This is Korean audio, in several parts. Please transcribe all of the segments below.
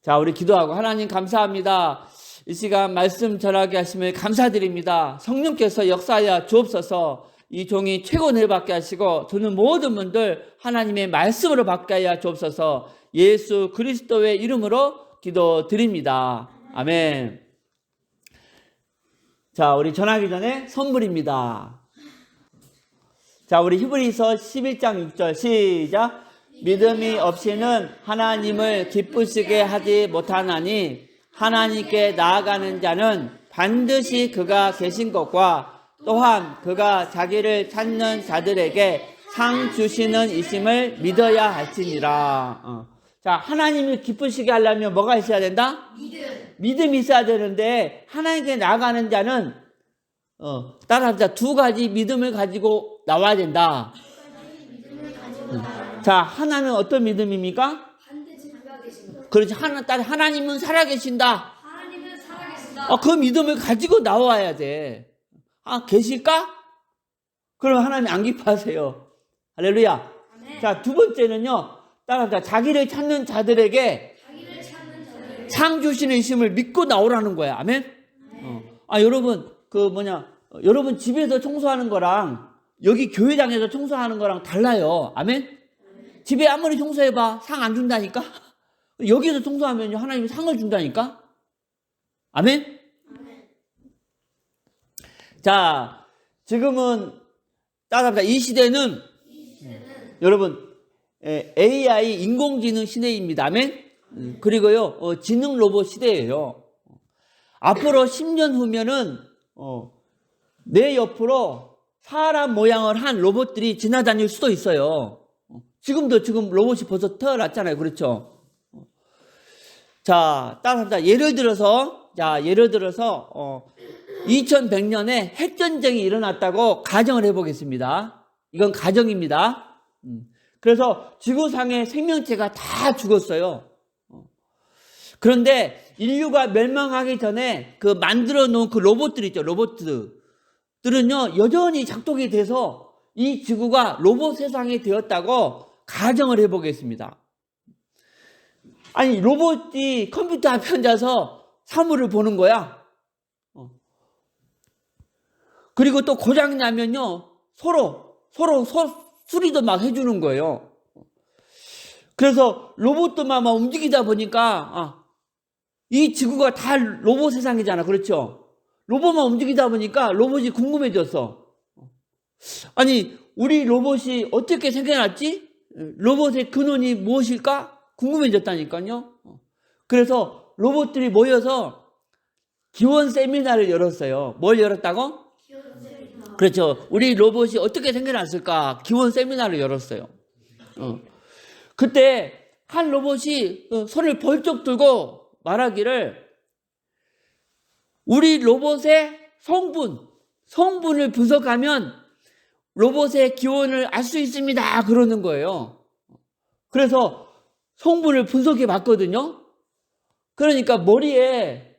자, 우리 기도하고 하나님 감사합니다. 이 시간 말씀 전하게 하심을 감사드립니다. 성령께서 역사하여 주옵소서. 이 종이 최고 은혜 받게 하시고 저는 모든 분들 하나님의 말씀으로 받게 하여 주옵소서. 예수 그리스도의 이름으로 기도드립니다. 아멘. 자, 우리 전하기 전에 선물입니다. 자, 우리 히브리서 11장 6절 시작. 믿음이 없이는 하나님을 기쁘시게 하지 못하나니 하나님께 나아가는 자는 반드시 그가 계신 것과 또한 그가 자기를 찾는 자들에게 상 주시는 이심을 믿어야 할지니라. 자, 하나님을 기쁘시게 하려면 뭐가 있어야 된다? 믿음이 있어야 되는데 하나님께 나아가는 자는 따라합시다. 두 가지 믿음을 가지고 나와야 된다. 자, 하나는 어떤 믿음입니까? 반드시 그가 계신다. 그렇지. 하나님은 살아계신다. 하나님은 살아계신다. 그 믿음을 가지고 나와야 돼. 계실까? 그럼 하나님 안 기뻐하세요. 할렐루야. 아멘. 자, 두 번째는요. 따라합시다. 자기를 찾는 자들에게 상 주시는 이심을 믿고 나오라는 거야. 아멘. 여러분, 여러분 집에서 청소하는 거랑 여기 교회장에서 청소하는 거랑 달라요. 아멘. 집에 아무리 청소해봐 상 안 준다니까. 여기서 청소하면 하나님이 상을 준다니까. 아멘. 자, 지금은 따라합시다. 이 시대는 여러분 AI 인공지능 시대입니다. 아멘. 그리고요 지능 로봇 시대예요. 앞으로 10년 후면은 내 옆으로 사람 모양을 한 로봇들이 지나다닐 수도 있어요. 지금 로봇이 벌써 태어났잖아요. 그렇죠? 자, 따라합시다. 예를 들어서 2100년에 핵전쟁이 일어났다고 가정을 해보겠습니다. 이건 가정입니다. 그래서 지구상의 생명체가 다 죽었어요. 그런데 인류가 멸망하기 전에 만들어 놓은 로봇들 있죠. 로봇들은요, 여전히 작동이 돼서 이 지구가 로봇 세상이 되었다고 가정을 해보겠습니다. 아니, 로봇이 컴퓨터 앞에 앉아서 사물을 보는 거야. 그리고 또 고장이 나면요, 서로 수리도 막 해주는 거예요. 그래서 로봇들만 막 움직이다 보니까, 이 지구가 다 로봇 세상이잖아. 그렇죠? 로봇만 움직이다 보니까 로봇이 궁금해졌어. 아니, 우리 로봇이 어떻게 생겨났지? 로봇의 근원이 무엇일까? 궁금해졌다니까요. 그래서 로봇들이 모여서 기원 세미나를 열었어요. 뭘 열었다고? 기원 세미나. 그렇죠. 우리 로봇이 어떻게 생겨났을까? 기원 세미나를 열었어요. 그때 한 로봇이 손을 벌쩍 들고 말하기를 우리 로봇의 성분을 분석하면 로봇의 기원을 알 수 있습니다. 그러는 거예요. 그래서 성분을 분석해 봤거든요. 그러니까 머리에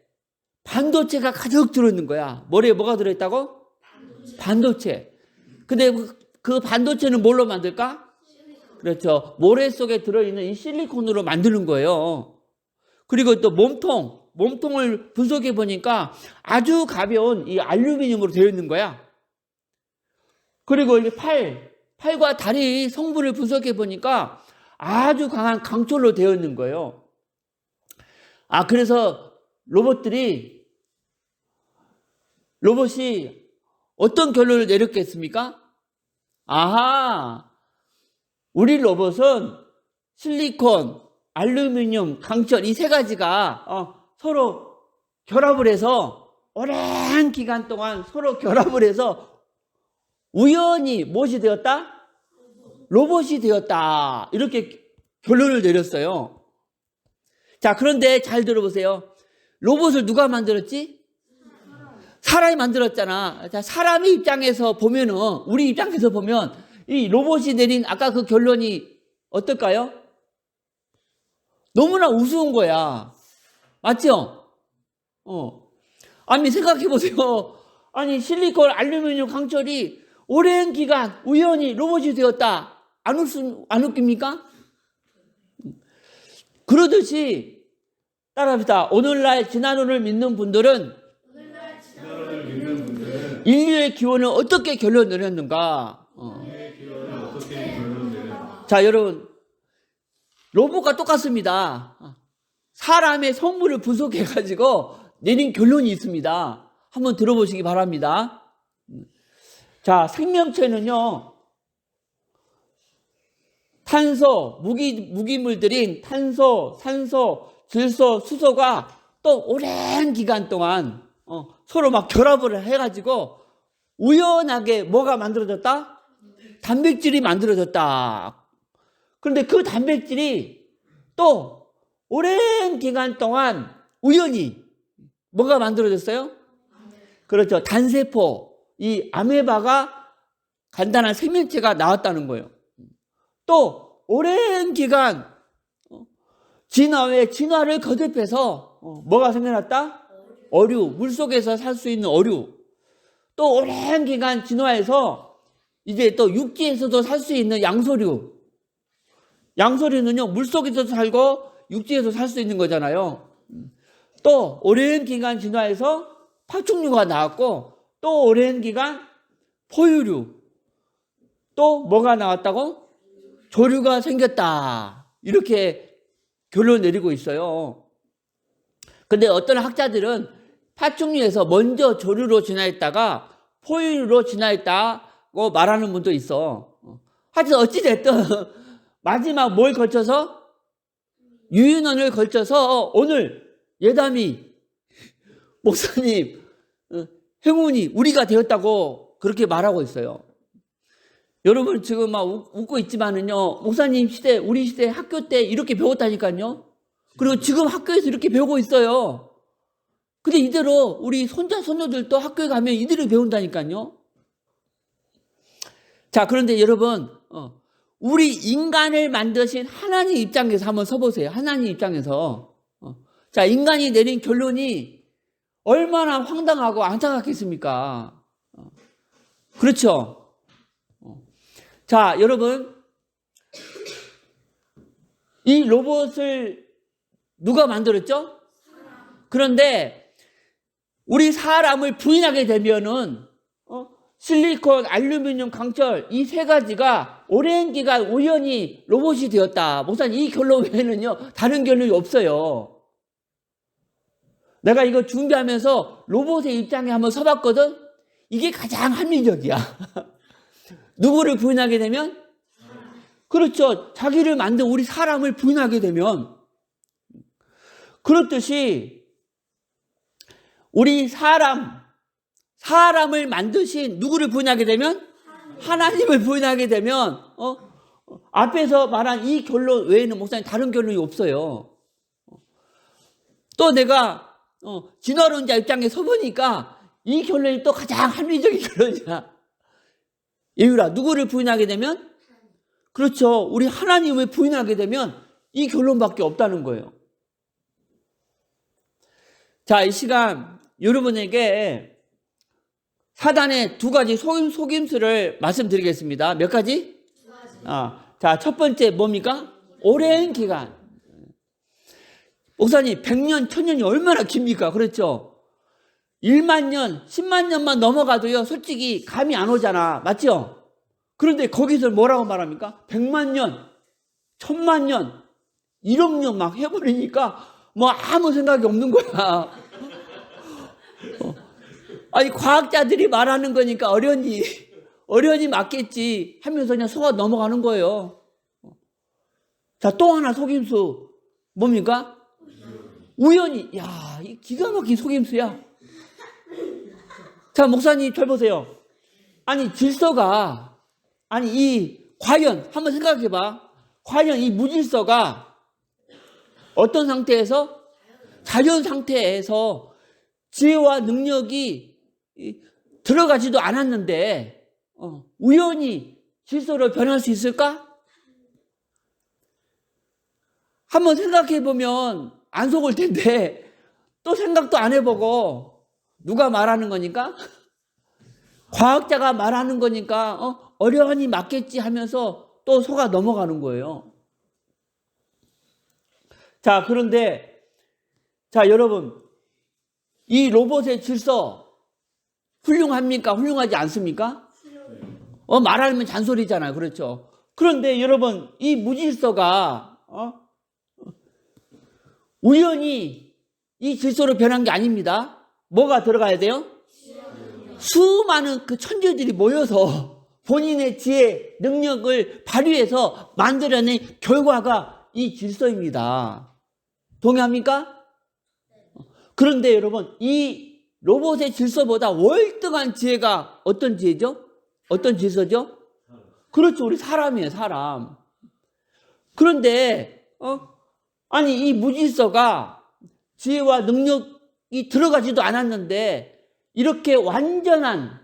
반도체가 가득 들어있는 거야. 머리에 뭐가 들어있다고? 반도체. 근데 그 반도체는 뭘로 만들까? 그렇죠. 모래 속에 들어있는 이 실리콘으로 만드는 거예요. 그리고 또 몸통을 분석해 보니까 아주 가벼운 이 알루미늄으로 되어 있는 거야. 그리고 이게 팔과 다리 성분을 분석해 보니까 아주 강한 강철로 되어 있는 거예요. 그래서 로봇이 어떤 결론을 내렸겠습니까? 우리 로봇은 실리콘, 알루미늄, 강철 이 세 가지가 서로 결합을 해서 오랜 기간 동안 서로 결합을 해서 우연히 무엇이 되었다? 로봇이 되었다. 이렇게 결론을 내렸어요. 자, 그런데 잘 들어보세요. 로봇을 누가 만들었지? 사람이 만들었잖아. 자, 사람의 입장에서 보면은, 우리 입장에서 보면 이 로봇이 내린 아까 그 결론이 어떨까요? 너무나 우스운 거야. 맞죠? 아니, 생각해 보세요. 아니, 실리콘, 알루미늄, 강철이 오랜 기간 우연히 로봇이 되었다. 안 웃깁니까? 그러듯이 따라합시다. 오늘날 진화론을 믿는 분들은 진화론을 믿는 분들은 인류의 기원을 어떻게 결론 내렸는가? 인류의 기원을 어떻게 결론 내렸는가? 자, 여러분, 로봇과 똑같습니다. 사람의 성분을 분석해가지고 내린 결론이 있습니다. 한번 들어보시기 바랍니다. 자, 생명체는요, 탄소, 무기물들인 탄소, 산소, 질소, 수소가 또 오랜 기간 동안 서로 막 결합을 해가지고 우연하게 뭐가 만들어졌다? 단백질이 만들어졌다. 그런데 그 단백질이 또 오랜 기간 동안 우연히 뭐가 만들어졌어요? 그렇죠. 단세포, 이 아메바가 간단한 생명체가 나왔다는 거예요. 또 오랜 기간 진화 후에 진화를 거듭해서 뭐가 생겨났다? 어류, 물속에서 살 수 있는 어류. 또 오랜 기간 진화해서 이제 또 육지에서도 살 수 있는 양서류. 양서류는요, 물속에서도 살고 육지에서 살 수 있는 거잖아요. 또 오랜 기간 진화해서 파충류가 나왔고, 또 오랜 기간 포유류. 또 뭐가 나왔다고? 조류가 생겼다. 이렇게 결론 내리고 있어요. 근데 어떤 학자들은 파충류에서 먼저 조류로 진화했다가 포유류로 진화했다고 말하는 분도 있어. 하여튼 어찌됐든 마지막 뭘 걸쳐서? 유인원을 걸쳐서 오늘 예담이 목사님 행운이 우리가 되었다고 그렇게 말하고 있어요. 여러분 지금 막 웃고 있지만은요, 목사님 시대, 우리 시대 학교 때 이렇게 배웠다니까요. 그리고 지금 학교에서 이렇게 배우고 있어요. 근데 이대로 우리 손자, 손녀들도 학교에 가면 이대로 배운다니까요. 자, 그런데 여러분, 우리 인간을 만드신 하나님 입장에서 한번 서보세요. 하나님 입장에서. 자, 인간이 내린 결론이 얼마나 황당하고 안타깝겠습니까? 그렇죠? 자, 여러분, 이 로봇을 누가 만들었죠? 그런데 우리 사람을 부인하게 되면은 실리콘, 알루미늄, 강철 이 세 가지가 오랜 기간 우연히 로봇이 되었다. 목사님, 이 결론 외에는요 다른 결론이 없어요. 내가 이거 준비하면서 로봇의 입장에 한번 서봤거든. 이게 가장 합리적이야. 누구를 부인하게 되면? 그렇죠. 자기를 만든 우리 사람을 부인하게 되면. 그렇듯이 우리 사람을 만드신 누구를 부인하게 되면? 하나님을 부인하게 되면 앞에서 말한 이 결론 외에는 목사님 다른 결론이 없어요. 또 내가 진화론자 입장에 서보니까 이 결론이 또 가장 합리적인 결론이야. 예유라, 누구를 부인하게 되면? 그렇죠. 우리 하나님을 부인하게 되면 이 결론밖에 없다는 거예요. 자, 이 시간 여러분에게 사단의 두 가지 속임수를 말씀드리겠습니다. 몇 가지? 자, 첫 번째 뭡니까? 오랜 기간. 목사님, 100년, 1000년이 얼마나 깁니까? 그렇죠? 1만 년, 10만 년만 넘어가도요, 솔직히 감이 안 오잖아. 맞죠? 그런데 거기서 뭐라고 말합니까? 100만 년, 1000만 년, 1억 년 막 해버리니까 뭐 아무 생각이 없는 거야. 아니, 과학자들이 말하는 거니까 어련히 맞겠지 하면서 그냥 속아 넘어가는 거예요. 자, 또 하나 속임수. 뭡니까? 우연히. 야, 이 기가 막힌 속임수야. 자, 목사님, 잘 보세요. 아니, 질서가, 과연, 한번 생각해 봐. 과연 이 무질서가 어떤 상태에서? 자연 상태에서 지혜와 능력이 들어가지도 않았는데, 우연히 질서로 변할 수 있을까? 한번 생각해 보면 안 속을 텐데, 또 생각도 안 해보고, 누가 말하는 거니까? 과학자가 말하는 거니까 어련히 맞겠지 하면서 또 속아 넘어가는 거예요. 자, 그런데 자, 여러분, 이 로봇의 질서 훌륭합니까? 훌륭하지 않습니까? 말하면 잔소리잖아요. 그렇죠? 그런데 여러분, 이 무질서가 우연히 이 질서로 변한 게 아닙니다. 뭐가 들어가야 돼요? 수많은 그 천재들이 모여서 본인의 지혜, 능력을 발휘해서 만들어낸 결과가 이 질서입니다. 동의합니까? 그런데 여러분, 이 로봇의 질서보다 월등한 지혜가 어떤 지혜죠? 어떤 질서죠? 그렇죠. 우리 사람이에요, 사람. 그런데, 아니, 이 무질서가 지혜와 능력이 들어가지도 않았는데, 이렇게 완전한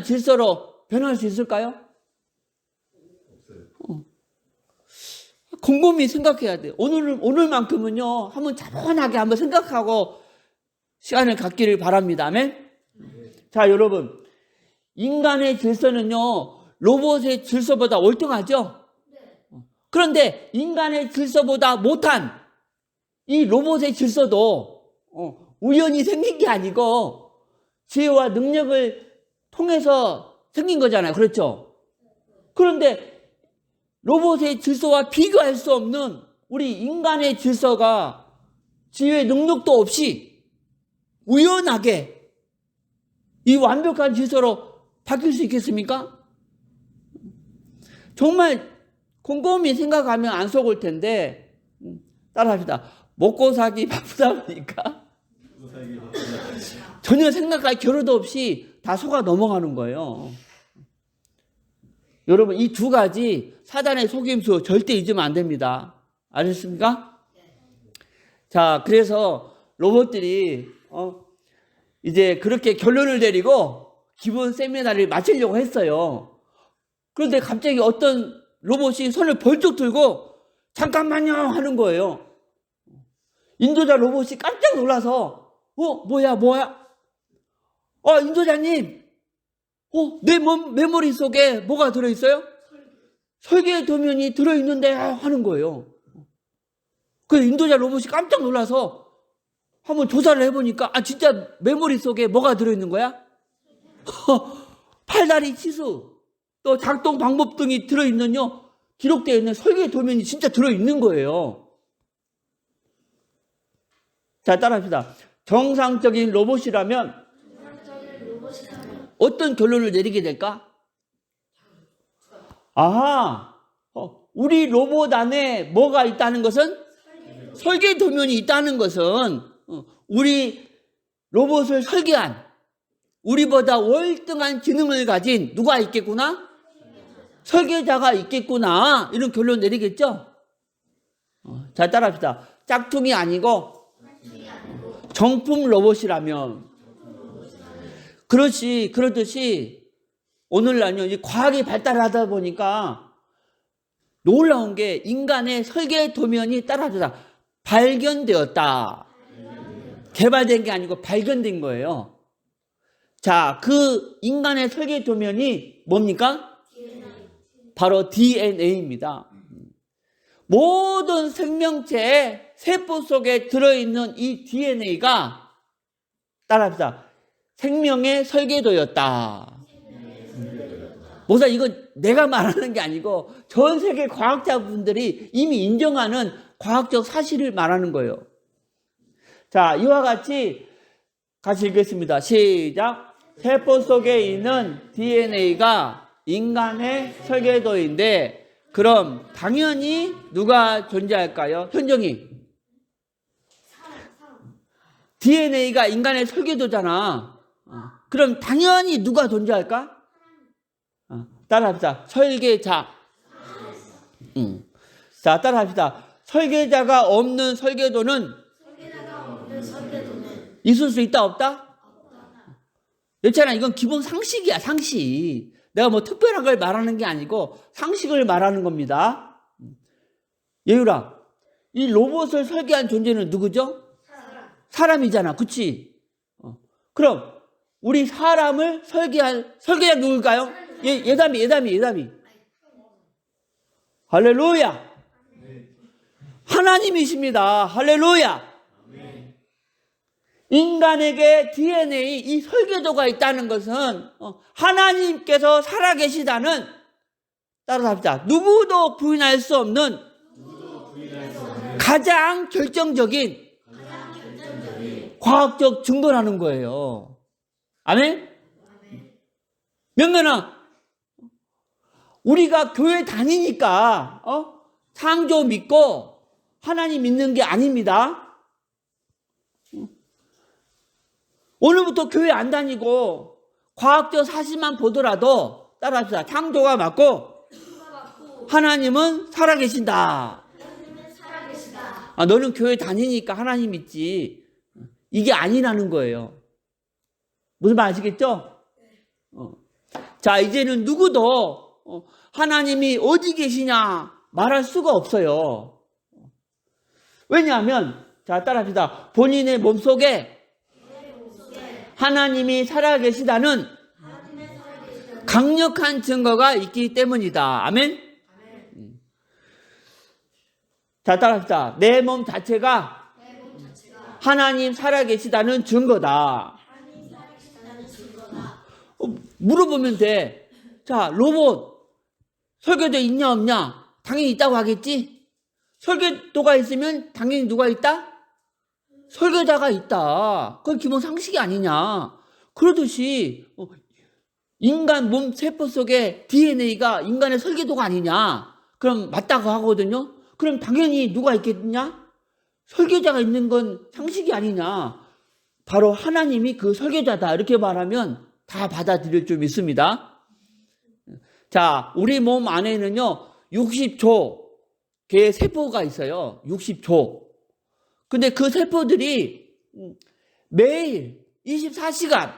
질서로 변할 수 있을까요? 곰곰이 생각해야 돼요. 오늘만큼은요, 한번 차분하게 한번 생각하고 시간을 갖기를 바랍니다. 아멘? 자, 여러분. 인간의 질서는요, 로봇의 질서보다 월등하죠? 그런데 인간의 질서보다 못한 이 로봇의 질서도 우연히 생긴 게 아니고 지혜와 능력을 통해서 생긴 거잖아요. 그렇죠? 그런데 로봇의 질서와 비교할 수 없는 우리 인간의 질서가 지혜의 능력도 없이 우연하게 이 완벽한 질서로 바뀔 수 있겠습니까? 정말 곰곰이 생각하면 안 속을 텐데 따라합시다. 먹고 살기 바쁘다 보니까 전혀 생각할 겨를도 없이 다 속아 넘어가는 거예요. 여러분, 이 두 가지 사단의 속임수 절대 잊으면 안 됩니다. 아셨습니까? 자, 그래서 로봇들이 이제 그렇게 결론을 내리고 기본 세미나를 마치려고 했어요. 그런데 갑자기 어떤 로봇이 손을 벌쩍 들고 잠깐만요 하는 거예요. 인도자 로봇이 깜짝 놀라서 뭐야? 인도자님, 내 메모리 속에 뭐가 들어있어요? 설계 도면이 들어있는데 하는 거예요. 그 인도자 로봇이 깜짝 놀라서 한번 조사를 해보니까 진짜 메모리 속에 뭐가 들어있는 거야? 팔다리 치수, 또 작동 방법 등이 들어있는요, 기록되어 있는 설계 도면이 진짜 들어있는 거예요. 자, 따라합시다. 정상적인 로봇이라면 어떤 결론을 내리게 될까? 우리 로봇 안에 뭐가 있다는 것은? 설계 도면이 있다는 것은 우리 로봇을 설계한 우리보다 월등한 지능을 가진 누가 있겠구나? 설계자가 있겠구나. 이런 결론 내리겠죠? 자, 따라합시다. 짝퉁이 아니고 정품 로봇이라면 그렇듯이 오늘날요, 이 과학이 발달하다 보니까 놀라운 게 인간의 설계 도면이 따라합시다. 발견되었다. 개발된 게 아니고 발견된 거예요. 자, 그 인간의 설계 도면이 뭡니까? 바로 DNA입니다. 모든 생명체의 세포 속에 들어있는 이 DNA가 따라합시다. 생명의 설계도였다. 뭐사 이건 내가 말하는 게 아니고 전 세계 과학자분들이 이미 인정하는 과학적 사실을 말하는 거예요. 자, 이와 같이 읽겠습니다. 시작. 세포 속에 있는 DNA가 인간의 설계도인데 그럼 당연히 누가 존재할까요? 현정이. DNA가 인간의 설계도잖아. 그럼 당연히 누가 존재할까? 따라합시다. 설계자. 자, 따라합시다. 설계자가 없는 설계도는 있을 수 있다, 없다? 그렇잖아. 이건 기본 상식이야, 상식. 내가 뭐 특별한 걸 말하는 게 아니고 상식을 말하는 겁니다. 예유라, 이 로봇을 설계한 존재는 누구죠? 사람이잖아, 그치? 그럼 우리 사람을 설계한 설계자 누굴까요? 예담이. 할렐루야. 하나님이십니다. 할렐루야. 인간에게 DNA, 이 설계도가 있다는 것은 하나님께서 살아계시다는, 따라서 합시다, 누구도 부인할 수 없는 가장 결정적인 과학적 증거라는 거예요. 아멘? 명면아, 우리가 교회 다니니까 창조 믿고 하나님 믿는 게 아닙니다. 오늘부터 교회 안 다니고 과학적 사실만 보더라도 따라합시다. 창조가 맞고 하나님은 살아계신다. 너는 교회 다니니까 하나님 믿지. 이게 아니라는 거예요. 무슨 말 아시겠죠? 자, 이제는 누구도 하나님이 어디 계시냐 말할 수가 없어요. 왜냐하면, 자, 따라합시다. 본인의 몸속에 하나님이 살아계시다는 강력한 증거가 있기 때문이다. 아멘? 자, 따라합시다. 내 몸 자체가 하나님 살아계시다는 증거다. 물어보면 돼. 자, 로봇 설계도 있냐 없냐? 당연히 있다고 하겠지? 설계도가 있으면 당연히 누가 있다? 설계자가 있다. 그건 기본 상식이 아니냐. 그러듯이 인간 몸 세포 속에 DNA가 인간의 설계도가 아니냐. 그럼 맞다고 하거든요. 그럼 당연히 누가 있겠냐? 설계자가 있는 건 상식이 아니냐. 바로 하나님이 그 설계자다. 이렇게 말하면 다 받아들일 줄 믿습니다. 자, 우리 몸 안에는요 60조 개의 세포가 있어요. 60조. 근데 그 세포들이 매일 24시간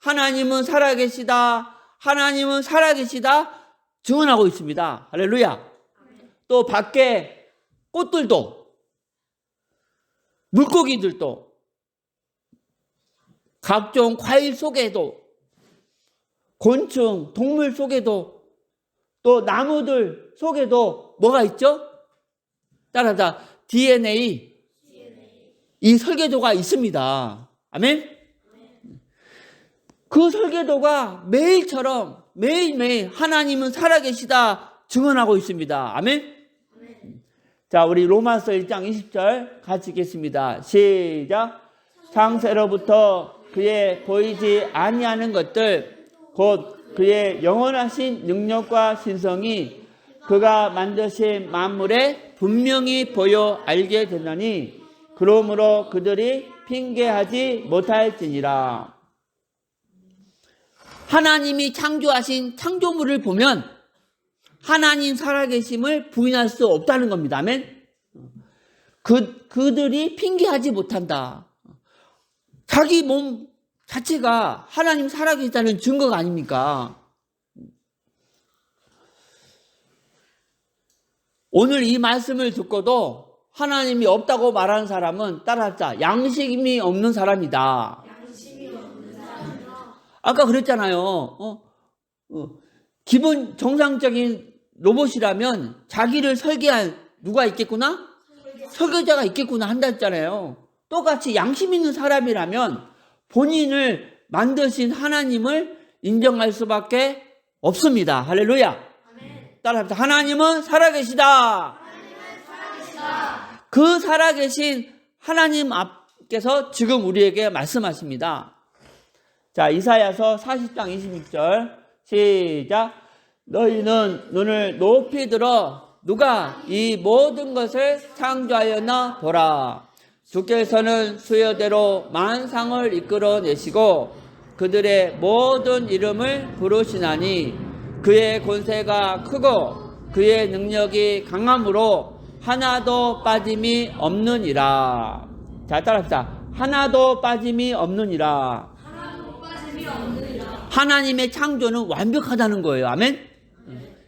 하나님은 살아계시다, 하나님은 살아계시다 증언하고 있습니다. 할렐루야. 또 밖에 꽃들도, 물고기들도, 각종 과일 속에도, 곤충, 동물 속에도, 또 나무들 속에도 뭐가 있죠? 따라서 DNA, 이 설계도가 있습니다. 아멘? 그 설계도가 매일처럼 매일매일 하나님은 살아계시다 증언하고 있습니다. 아멘? 자, 우리 로마서 1장 20절 같이 읽겠습니다. 시작. 창세로부터 그의 보이지 아니하는 것들 곧 그의 영원하신 능력과 신성이 그가 만드신 만물에 분명히 보여 알게 되느니 그러므로 그들이 핑계하지 못할지니라. 하나님이 창조하신 창조물을 보면 하나님 살아계심을 부인할 수 없다는 겁니다. 아멘? 그들이 핑계하지 못한다. 자기 몸 자체가 하나님 살아계시다는 증거가 아닙니까? 오늘 이 말씀을 듣고도 하나님이 없다고 말하는 사람은 따라합시다. 양심이 없는 사람이다. 아까 그랬잖아요. 기본 정상적인 로봇이라면 자기를 설계한 누가 있겠구나? 설계자가 있겠구나 한다 했잖아요. 똑같이 양심 있는 사람이라면 본인을 만드신 하나님을 인정할 수밖에 없습니다. 할렐루야. 따라합시다. 하나님은 살아계시다. 그 살아계신 하나님 앞께서 지금 우리에게 말씀하십니다. 자, 이사야서 40장 26절 시작. 너희는 눈을 높이 들어 누가 이 모든 것을 창조하였나 보라. 주께서는 수여대로 만상을 이끌어내시고 그들의 모든 이름을 부르시나니 그의 권세가 크고 그의 능력이 강함으로 하나도 빠짐이 없느니라. 자, 따라합시다. 하나도 빠짐이 없느니라. 하나님의 창조는 완벽하다는 거예요. 아멘?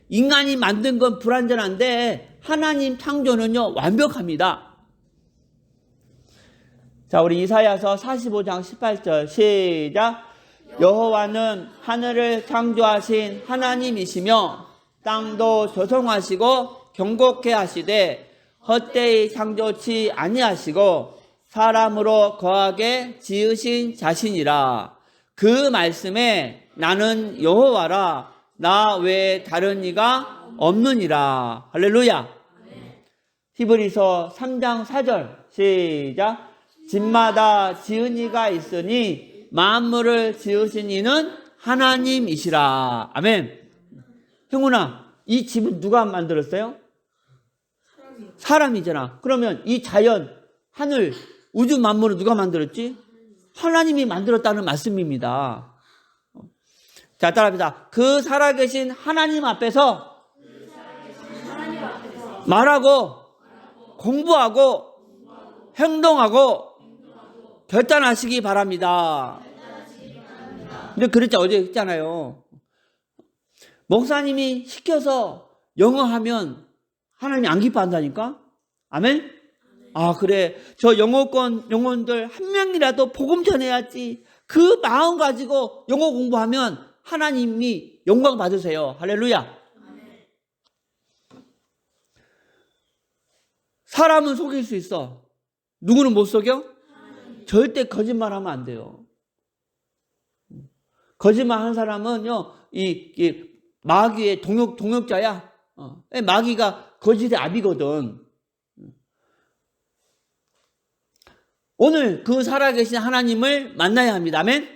인간이 만든 건 불완전한데 하나님 창조는요 완벽합니다. 자, 우리 이사야서 45장 18절 시작. 여호와는 하늘을 창조하신 하나님이시며 땅도 조성하시고 경곡케 하시되 헛되이 창조치 아니하시고 사람으로 거하게 지으신 자신이라. 그 말씀에 나는 여호와라. 나 외에 다른 이가 없느니라. 할렐루야. 히브리서 3장 4절 시작. 집마다 지은 이가 있으니 만물을 지으신 이는 하나님이시라. 아멘. 형훈아, 이 집은 누가 만들었어요? 사람이잖아. 그러면 이 자연, 하늘, 우주 만물을 누가 만들었지? 하나님이 만들었다는 말씀입니다. 자, 따라합니다. 그 살아계신 하나님 앞에서 말하고 공부하고 행동하고 결단하시기 바랍니다. 근데 그랬죠. 어제 했잖아요. 목사님이 시켜서 영어 하면 하나님이 안 기뻐한다니까? 아멘? 아, 그래. 저 영어권 영혼들 한 명이라도 복음 전해야지. 그 마음 가지고 영어 공부하면 하나님이 영광 받으세요. 할렐루야. 사람은 속일 수 있어. 누구는 못 속여? 절대 거짓말하면 안 돼요. 거짓말하는 사람은요, 이 마귀의 동역자야. 마귀가 거짓의 압이거든. 오늘 그 살아계신 하나님을 만나야 합니다. 아멘?